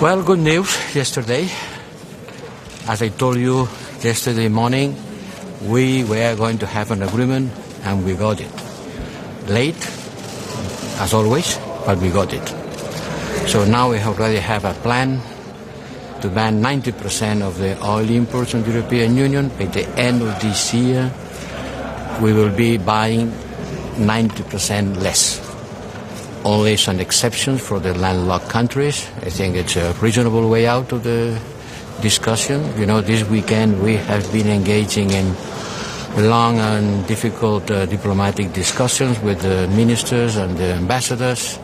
Well, good news yesterday. As I told you yesterday morning, we were going to have an agreement and we got it. Late, as always, but we got it. So now we already have a plan to ban 90% of the oil imports from the European Union. By the end of this year, we will be buying 90% less. Only some exceptions for the landlocked countries. I think it's a reasonable way out of the discussion. You know, this weekend we have been engaging in long and difficult diplomatic discussions with the ministers and the ambassadors,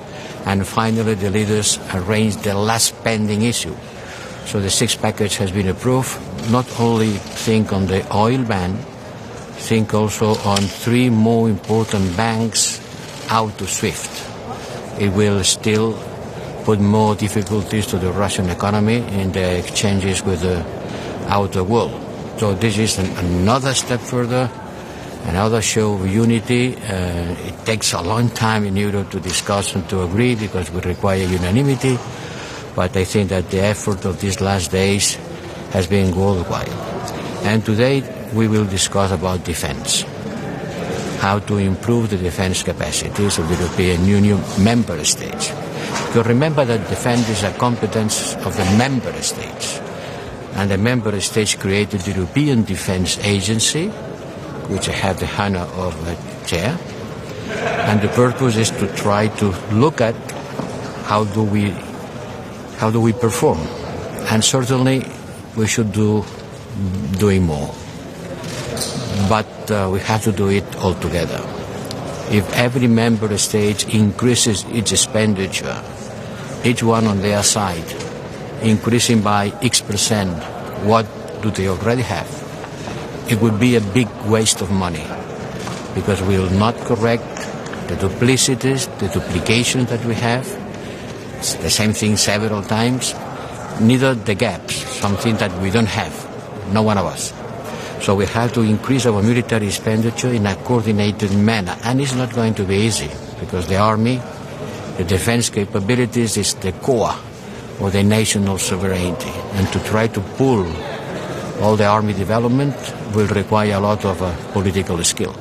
and finally the leaders arranged the last pending issue. So the sixth package has been approved. Not only think on the oil ban, think also on three more important banks out of SWIFT. It will still put more difficulties to the Russian economy in the exchanges with the outer world. So this is another step further, another show of unity. It takes a long time in Europe to discuss and to agree because we require unanimity. But I think that the effort of these last days has been worldwide. And today we will discuss about defense. How to improve the defense capacities of the European Union member states. Because remember that defense is a competence of the member states. And the member states created the European Defense Agency, which I have the honor of chair. And the purpose is to try to look at how do we perform. And certainly we should doing more. But we have to do it all together. If every member state increases its expenditure, each one on their side, increasing by X%, what do they already have? It would be a big waste of money because we will not correct the duplicities, the duplications that we have. It's the same thing several times. Neither the gaps, something that we don't have, no one of us. So we have to increase our military expenditure in a coordinated manner. And it's not going to be easy because the army, the defense capabilities is the core of the national sovereignty. And to try to pull all the army development will require a lot of political skill.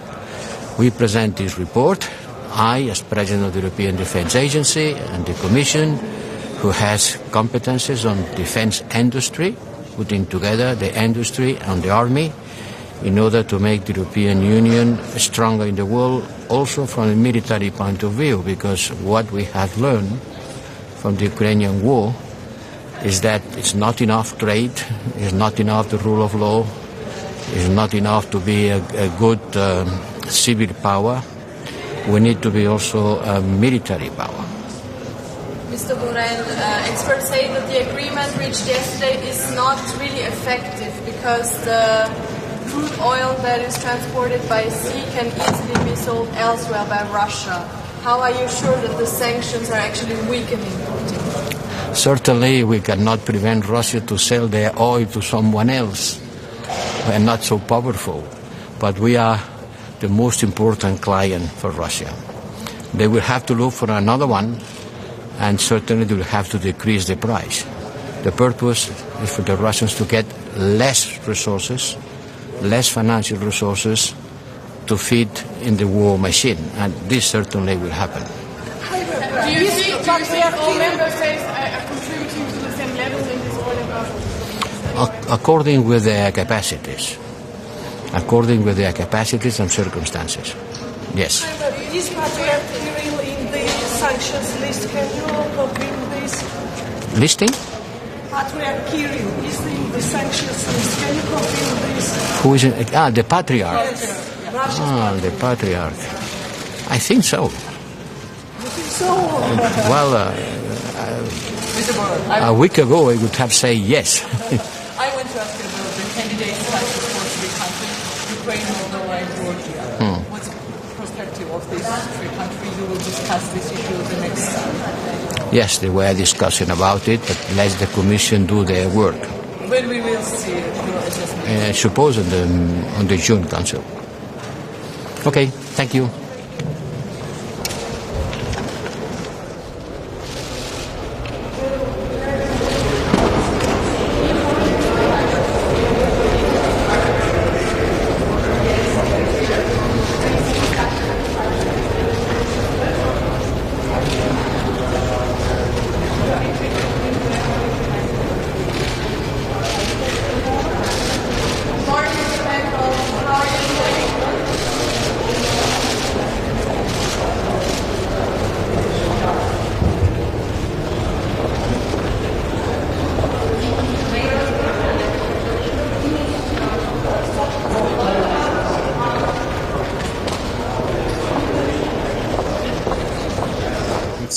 We present this report. I, as President of the European Defense Agency, and the Commission, who has competences on defense industry, putting together the industry and the army in order to make the European Union stronger in the world, also from a military point of view, because what we have learned from the Ukrainian war is that it's not enough trade, it's not enough the rule of law, it's not enough to be a good civil power. We need to be also a military power. Mr. Borrell, it's fair to say that the agreement reached yesterday is not really effective because the crude oil that is transported by sea can easily be sold elsewhere by Russia. How are you sure that the sanctions are actually weakening Putin? Certainly we cannot prevent Russia to sell their oil to someone else. We are not so powerful, but we are the most important client for Russia. They will have to look for another one, and certainly they will have to decrease the price. The purpose is for the Russians to get less resources, less financial resources to feed in the war machine, and this certainly will happen. Do you think all member states are contributing to the same level in this oil embargo? According with their capacities. According with their capacities and circumstances. Yes. Is Patriarch Kirill in the sanctions list? Can you confirm this? Listing? Patriarch Kirill is in the sanctions list. Can you confirm this? Who is it? The Patriarch. Yes. The Patriarch. I think so. You think so? Well, a week ago I would have said yes. I want to ask you about the candidates like the three countries, Ukraine, Moldova, and Georgia. What's the perspective of these three countries? You will discuss this issue the next time. Yes, they were discussing about it, but let the Commission do their work. When we will see your assessment? I suppose on the June Council. Okay, thank you.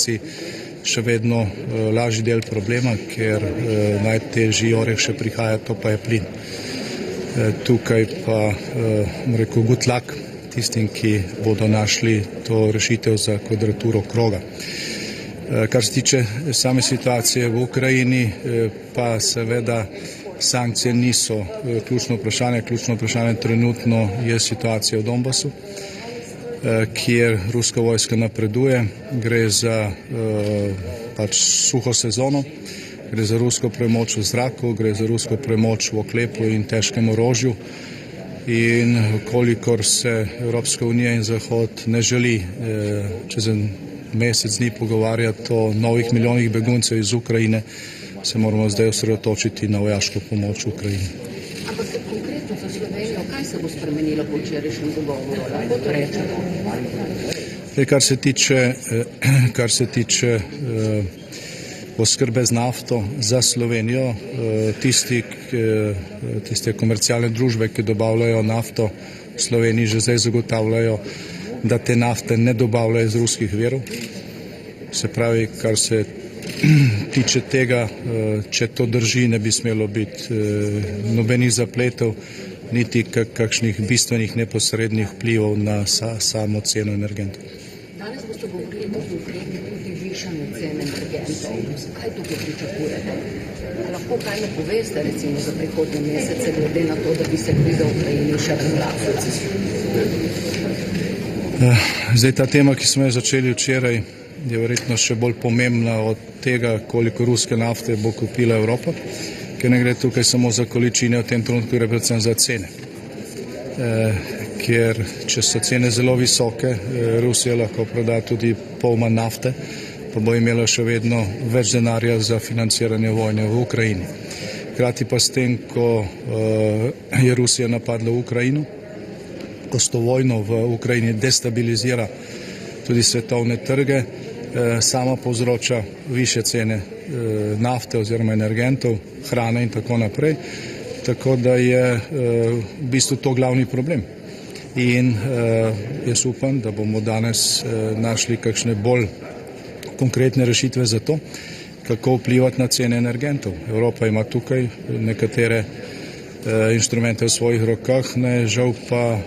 Rusi še vedno lažji del problema, ker najtežji oreh še prihaja, to pa je plin. Tukaj pa, rekel, good luck tistim, ki bodo našli to rešitev za kvadraturo kroga. Kar se tiče same situacije v Ukrajini, pa seveda sankcije niso ključno vprašanje. Ključno vprašanje trenutno je situacija v Donbasu, kjer ruska vojska napreduje. Gre za suho sezono, gre za rusko premoč v zraku, gre za rusko premoč v oklepu in težkem orožju. In kolikor se Evropska unija in Zahod ne želi čez mesec dni pogovarjati o novih milijonih beguncev iz Ukrajine, se moramo zdaj osredotočiti na vojaško pomoč v Ukrajini. Ampak konkretno za Slovenijo, kaj se bo spremenilo po včerajšnjem dogovoru? Lahko to rečemo? Kar se tiče oskrbe z nafto za Slovenijo, tiste komercialne družbe, ki dobavljajo nafto v Sloveniji, že zdaj zagotavljajo, da te nafte ne dobavljajo iz ruskih virov. Se pravi, kar se tiče tega, če to drži, ne bi smelo biti nobenih zapletov, niti kakšnih bistvenih neposrednih vplivov na samo ceno energentov. Danes boste govorili o ukrepih tudi višanju cen energentov. Kaj tukaj pričakujete? Lahko kaj ne poveste, recimo, za prihodnje mesece, glede na to, da bi se kriza v Ukrajini še razglasila? Zdaj, ta tema, ki smo jo začeli včeraj, je verjetno še bolj pomembna od tega, koliko ruske nafte bo kupila Evropa, ker ne gre tukaj samo za količine, v tem trenutku gre predvsem za cene. Ker če so cene zelo visoke, Rusija lahko proda tudi pol manj nafte, pa bo imela še vedno več denarja za financiranje vojne v Ukrajini. Hkrati pa s tem, ko je Rusija napadla Ukrajino, ko s to vojno v Ukrajini destabilizira tudi svetovne trge, sama povzroča više cene nafte oziroma energentov, hrane in tako naprej. Tako da je v bistvu to glavni problem. In jaz upam, da bomo danes našli kakšne bolj konkretne rešitve za to, kako vplivati na cene energentov. Evropa ima tukaj nekatere inštrumente v svojih rokah, žal pa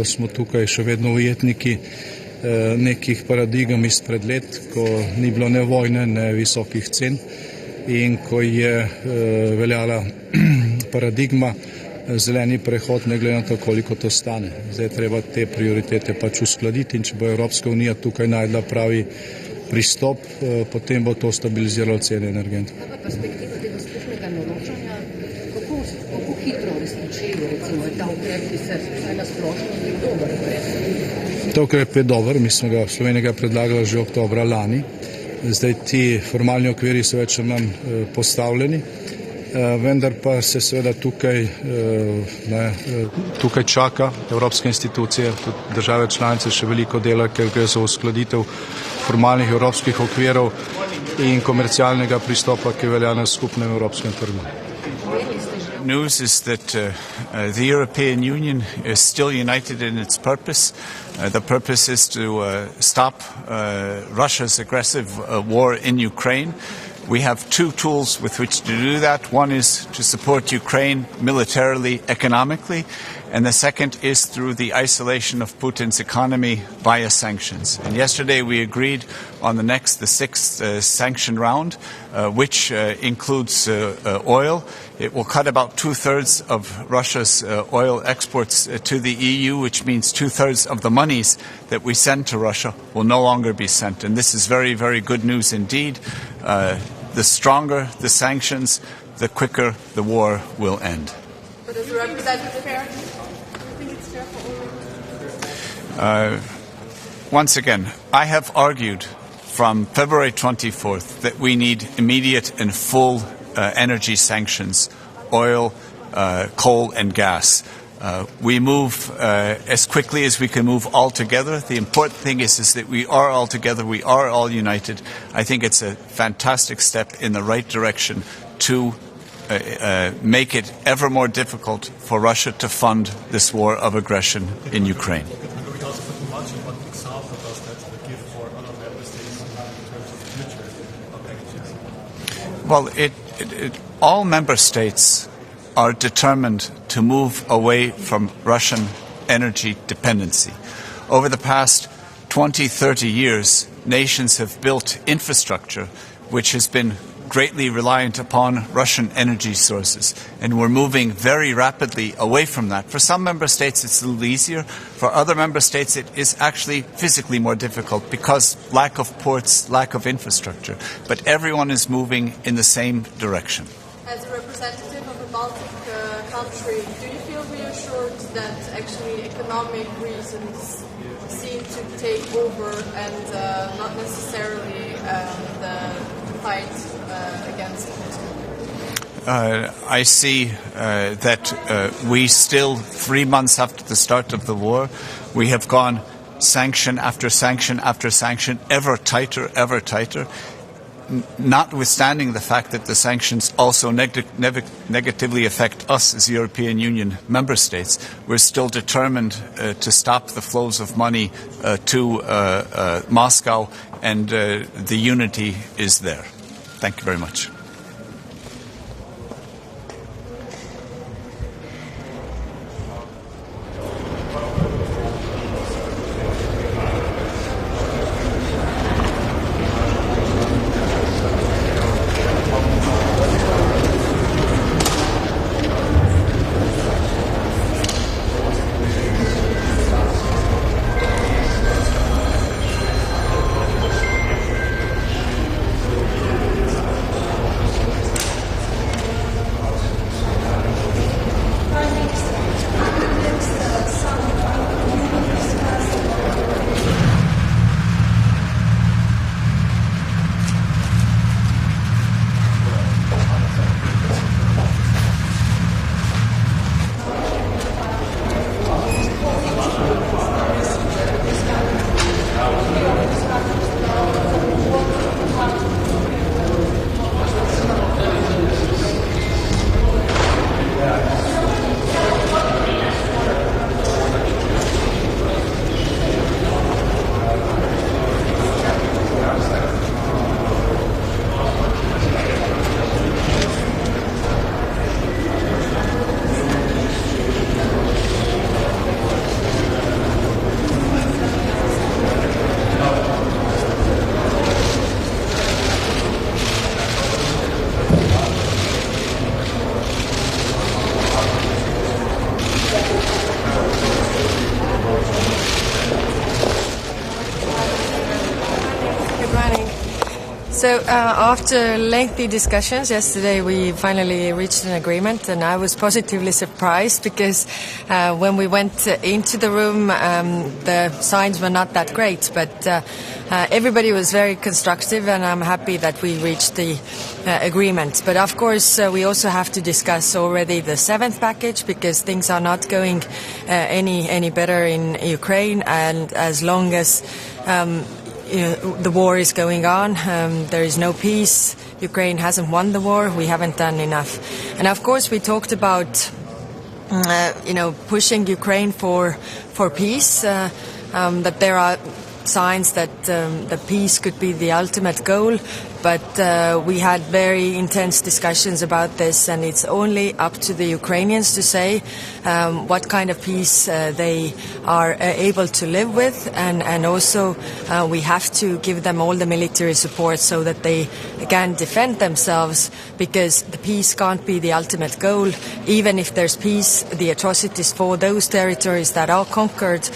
smo tukaj še vedno ujetniki nekih paradigem izpred let, ko ni bilo ne vojne, ne visokih cen in ko je veljala paradigma zeleni prehod, ne glede na to, koliko to stane. Zdaj treba te prioritete pač uskladiti in če bo Evropska unija tukaj najdla pravi pristop, potem bo to stabiliziralo cene energentov. Perspektiva tega skupnega naročanja, kako hitro resničilo, recimo, je ta ukrep, ki se vsaj na splošno zdi dober ukrep? Ta ukrep je dober, mi smo ga v Sloveniji predlagali že oktobra lani. Zdaj ti formalni okviri so več ali manj postavljeni, vendar pa se seveda tukaj čaka evropske institucije, tudi države članice še veliko dela, ker gre za uskladitev formalnih evropskih okvirov in komercialnega pristopa, ki velja na skupnem evropskem trgu. News is that the European Union is still united in its purpose. The purpose is to stop Russia's aggressive war in Ukraine. We have two tools with which to do that. One is to support Ukraine militarily, economically, and the second is through the isolation of Putin's economy via sanctions. And yesterday we agreed on the sixth sanction round, which includes oil. It will cut about 2/3 of Russia's oil exports to the EU, which means 2/3 of the monies that we send to Russia will no longer be sent. And this is very, very good news indeed. The stronger the sanctions, the quicker the war will end. But as a representative here, once again, I have argued from February 24th that we need immediate and full energy sanctions, oil, coal and gas. We move as quickly as we can move all together. The important thing is that we are all together, we are all united. I think it's a fantastic step in the right direction to make it ever more difficult for Russia to fund this war of aggression in Ukraine. Well, all member states are determined to move away from Russian energy dependency. Over the past 20, 30 years, nations have built infrastructure which has been greatly reliant upon Russian energy sources, and we're moving very rapidly away from that. For some member states it's a little easier. For other member states it is actually physically more difficult because lack of ports, lack of infrastructure. But everyone is moving in the same direction. As a representative of a Baltic country, do you feel reassured that actually economic reasons seem to take over and not necessarily the fight against Putin? I see that we still, 3 months after the start of the war, we have gone sanction after sanction after sanction, ever tighter, notwithstanding the fact that the sanctions also negatively affect us as European Union member states. We're still determined to stop the flows of money to Moscow, and the unity is there. Thank you very much. So after lengthy discussions yesterday, we finally reached an agreement, and I was positively surprised because when we went into the room, the signs were not that great, but everybody was very constructive, and I'm happy that we reached the agreement. But of course, we also have to discuss already the 7th package, because things are not going any better in Ukraine, and as long as the war is going on, there is no peace. Ukraine hasn't won the war. We haven't done enough. And of course, we talked about pushing Ukraine for peace. That there are signs that the peace could be the ultimate goal. But we had very intense discussions about this, and it's only up to the Ukrainians to say what kind of peace they are able to live with, and also we have to give them all the military support so that they can defend themselves, because the peace can't be the ultimate goal. Even if there's peace, the atrocities for those territories that are conquered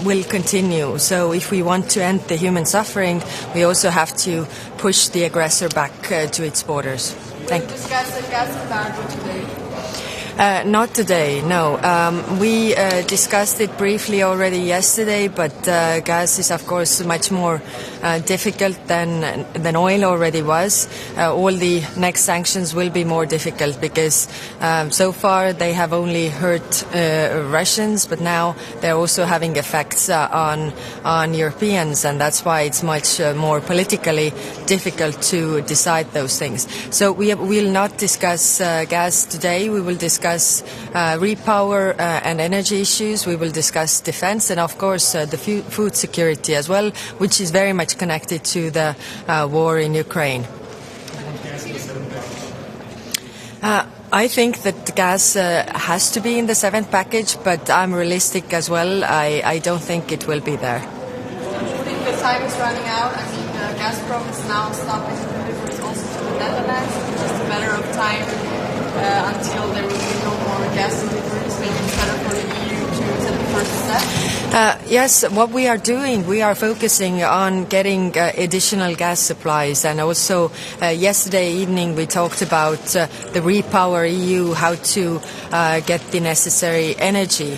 will continue. So if we want to end the human suffering, we also have to push the aggressor back to its borders. Thank you. Will you discuss the gas embargo today? Not today, no. We discussed it briefly already yesterday, but gas is, of course, much more difficult than oil already was. All the next sanctions will be more difficult because so far they have only hurt Russians, but now they're also having effects on Europeans, and that's why it's much more politically difficult to decide those things. So we will not discuss gas today. We will discuss repower and energy issues. We will discuss defense and, of course, the food security as well, which is very much connected to the war in Ukraine. I think that gas has to be in the 7th package, but I'm realistic as well. I don't think it will be there. I think the time is running out. I mean, Gazprom is now stopping deliveries also to the Netherlands. It's just a matter of time until there will be no more gas deliveries. Maybe it's better for the EU to take the first step. Yes, what we are doing, we are focusing on getting additional gas supplies, and also yesterday evening we talked about the Repower EU, how to get the necessary energy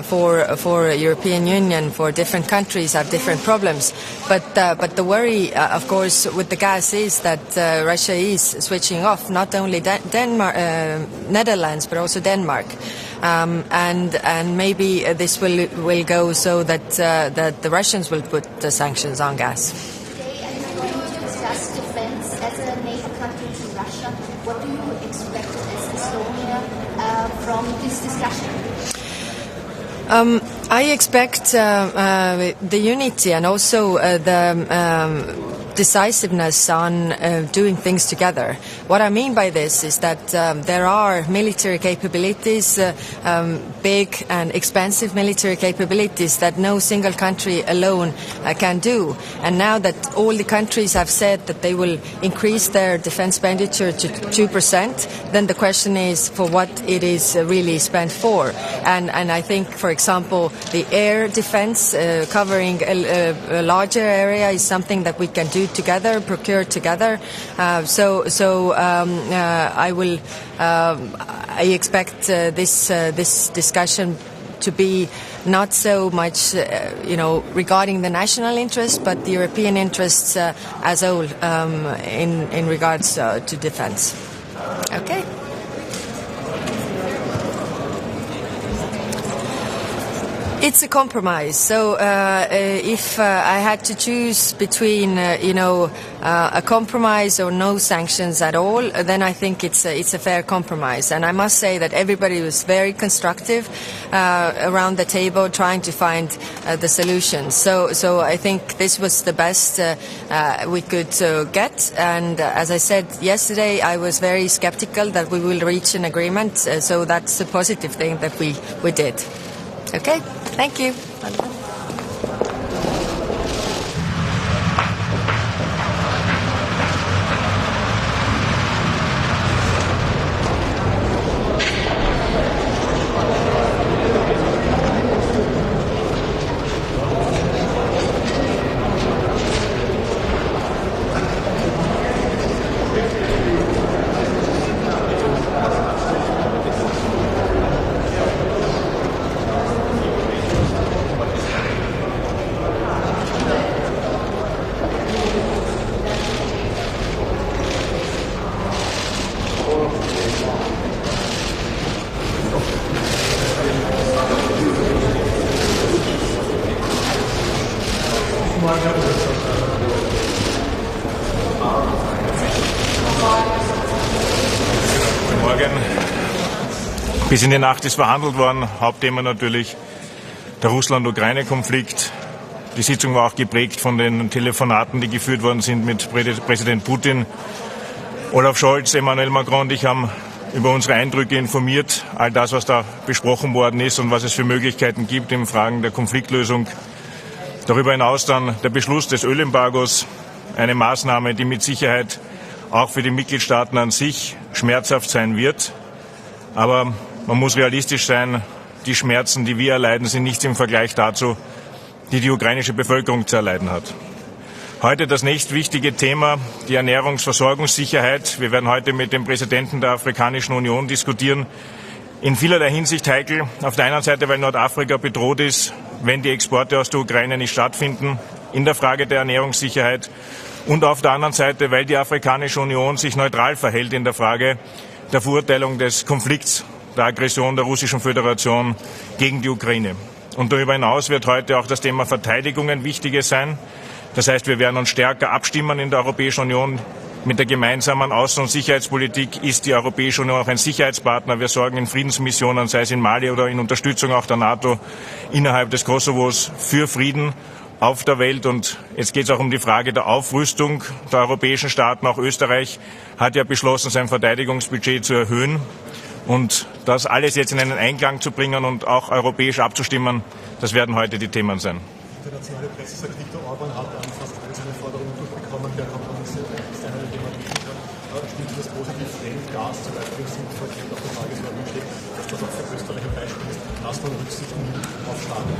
for European Union, for different countries have different problems. But the worry, of course, with the gas is that Russia is switching off not only Netherlands but also Denmark. And maybe this will go so that the Russians will put the sanctions on gas. Today, are you going to discuss defense as a NATO country to Russia? What do you expect as Estonia from this discussion? I expect the unity and also the decisiveness on doing things together. What I mean by this is that there are military capabilities, big and expensive military capabilities that no single country alone can do. And now that all the countries have said that they will increase their defense expenditure to 2%, then the question is for what it is really spent for. And I think, for example, the air defense covering a larger area is something that we can do together, procure together. I expect this discussion to be not so much, regarding the national interest, but the European interests as a whole in regards to defense. Okay. It's a compromise. So if I had to choose between, a compromise or no sanctions at all, then I think it's a fair compromise. And I must say that everybody was very constructive around the table, trying to find the solutions. So I think this was the best we could get. And as I said yesterday, I was very skeptical that we will reach an agreement. So that's a positive thing that we did. Okay, thank you. Bis in die Nacht ist verhandelt worden. Hauptthema natürlich der Russland-Ukraine-Konflikt. Die Sitzung war auch geprägt von den Telefonaten, die geführt worden sind mit Präsident Putin. Olaf Scholz, Emmanuel Macron und ich haben über unsere Eindrücke informiert. All das, was da besprochen worden ist und was es für Möglichkeiten gibt in Fragen der Konfliktlösung. Darüber hinaus dann der Beschluss des Ölembargos, eine Maßnahme, die mit Sicherheit auch für die Mitgliedstaaten an sich schmerzhaft sein wird. Aber man muss realistisch sein, die Schmerzen, die wir erleiden, sind nichts im Vergleich dazu, die die ukrainische Bevölkerung zu erleiden hat. Heute das nächstwichtige Thema, die Ernährungsversorgungssicherheit. Wir werden heute mit dem Präsidenten der Afrikanischen Union diskutieren. In vielerlei Hinsicht heikel. Auf der einen Seite, weil Nordafrika bedroht ist, wenn die Exporte aus der Ukraine nicht stattfinden, in der Frage der Ernährungssicherheit. Und auf der anderen Seite, weil die Afrikanische Union sich neutral verhält in der Frage der Verurteilung des Konflikts, der Aggression der Russischen Föderation gegen die Ukraine. Und darüber hinaus wird heute auch das Thema Verteidigung ein wichtiges sein. Das heißt, wir werden uns stärker abstimmen in der Europäischen Union. Mit der gemeinsamen Außen- und Sicherheitspolitik ist die Europäische Union auch ein Sicherheitspartner. Wir sorgen in Friedensmissionen, sei es in Mali oder in Unterstützung auch der NATO innerhalb des Kosovos, für Frieden. auf der Welt. Und jetzt geht es auch um die Frage der Aufrüstung der europäischen Staaten. Auch Österreich hat ja beschlossen, sein Verteidigungsbudget zu erhöhen. Und das alles jetzt in einen Einklang zu bringen und auch europäisch abzustimmen, das werden heute die Themen sein. Die internationale Presse sagt, Viktor Orban hat fast alle seine Forderungen durchbekommen, der Kompromisse ist einer, den man bieten kann. Stimmt das positiv, wenn Gas zum Beispiel im Südverkehr auf der Tagesordnung steht, dass das auch für Österreich ein Beispiel ist, dass man Rücksicht nimmt auf Staaten?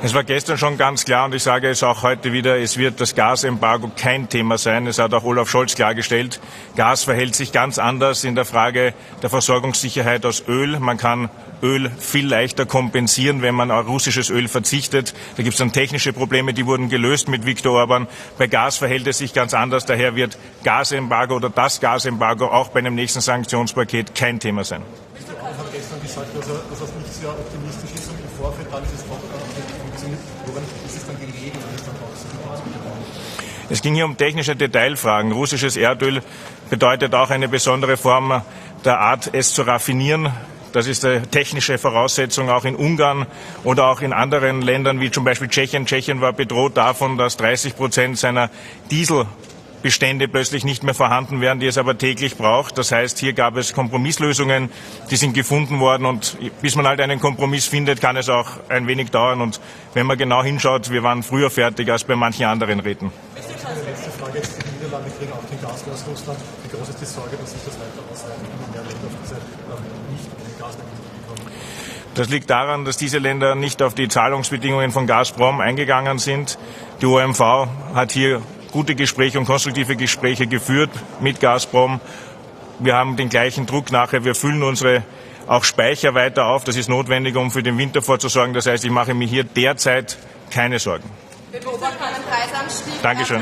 Es war gestern schon ganz klar und ich sage es auch heute wieder, es wird das Gasembargo kein Thema sein. Es hat auch Olaf Scholz klargestellt. Gas verhält sich ganz anders in der Frage der Versorgungssicherheit aus Öl. Man kann Öl viel leichter kompensieren, wenn man auf russisches Öl verzichtet. Da gibt es dann technische Probleme, die wurden gelöst mit Viktor Orban. Bei Gas verhält es sich ganz anders. Daher wird Gasembargo oder das Gasembargo auch bei einem nächsten Sanktionspaket kein Thema sein. Viktor Orban hat gestern gesagt, dass er nicht sehr optimistisch ist und im Vorfeld dann ist es doch funktioniert. Woran ist es dann gelegen, dass es dann auch so gut ausgegangen ist? Es ging hier um technische Detailfragen. Russisches Erdöl bedeutet auch eine besondere Form der Art, es zu raffinieren. Das ist eine technische Voraussetzung auch in Ungarn oder auch in anderen Ländern wie zum Beispiel Tschechien. Tschechien war bedroht davon, dass 30% seiner Dieselbestände plötzlich nicht mehr vorhanden wären, die es aber täglich braucht. Das heißt, hier gab es Kompromisslösungen, die sind gefunden worden und bis man halt einen Kompromiss findet, kann es auch ein wenig dauern. Und wenn man genau hinschaut, wir waren früher fertig als bei manchen anderen Räten. Letzte Frage jetzt, die Niederlande kriegen auch den Gas aus Russland. Wie groß ist die Sorge, dass sich das weiter ausweitet und mehr Länder auf diese nicht den Gas bekommen? Das liegt daran, dass diese Länder nicht auf die Zahlungsbedingungen von Gazprom eingegangen sind. Die OMV hat hier gute Gespräche und konstruktive Gespräche geführt mit Gazprom. Wir haben den gleichen Druck nachher. Wir füllen unsere auch Speicher weiter auf. Das ist notwendig, um für den Winter vorzusorgen. Das heißt, ich mache mir hier derzeit keine Sorgen. Wir beobachten einen Preisanstieg. Dankeschön.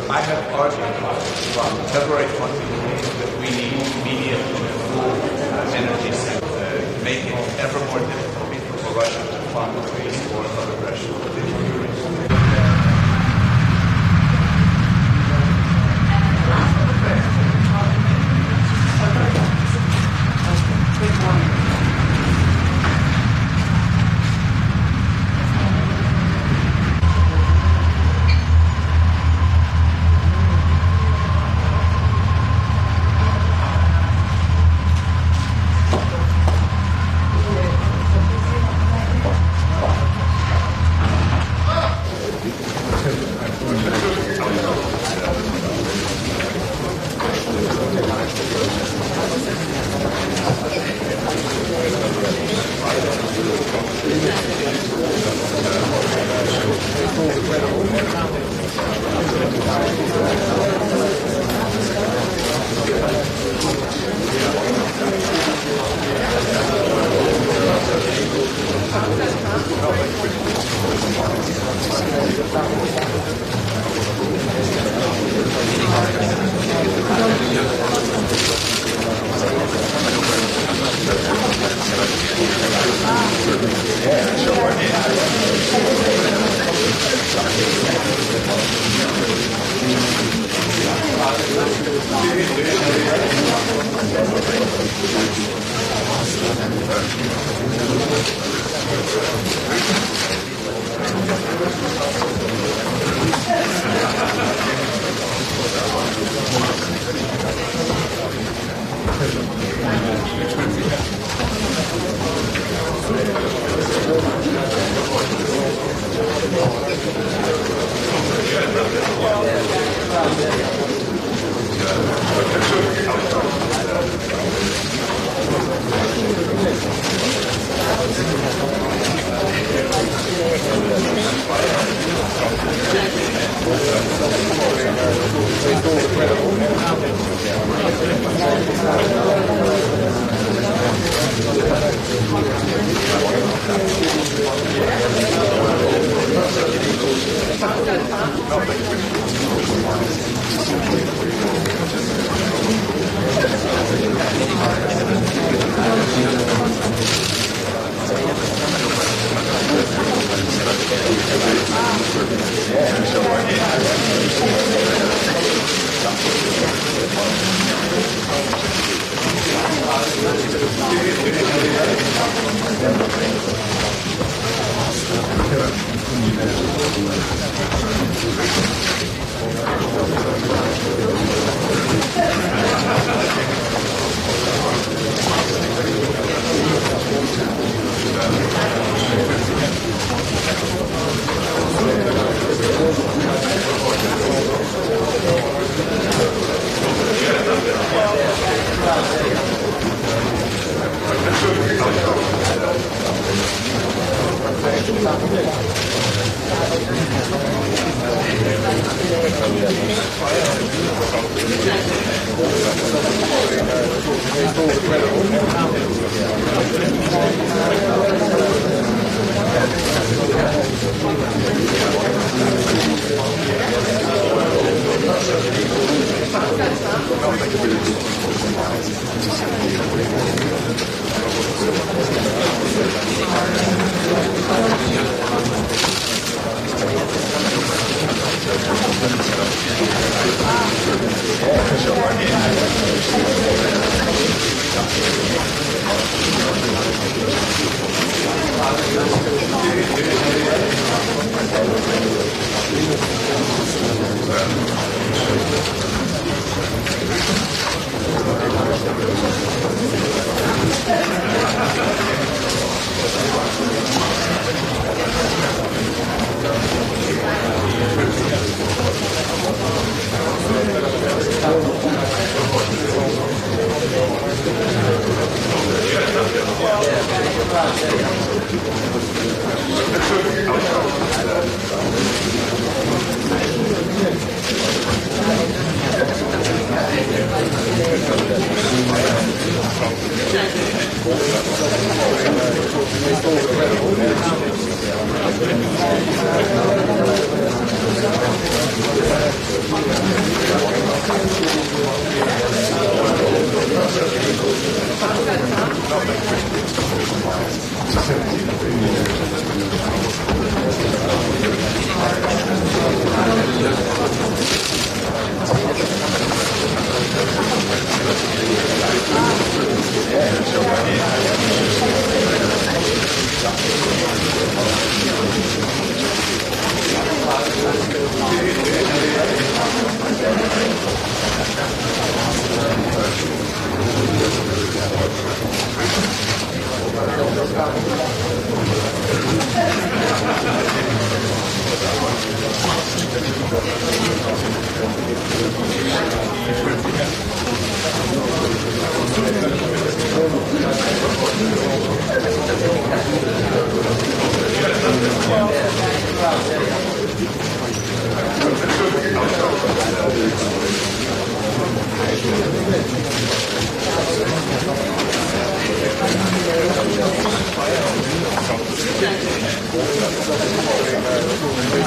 I have argued from February 2018 that we need immediate full energy sector, make it ever more difficult for Russia to fund Greece or other Russian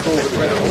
Cool.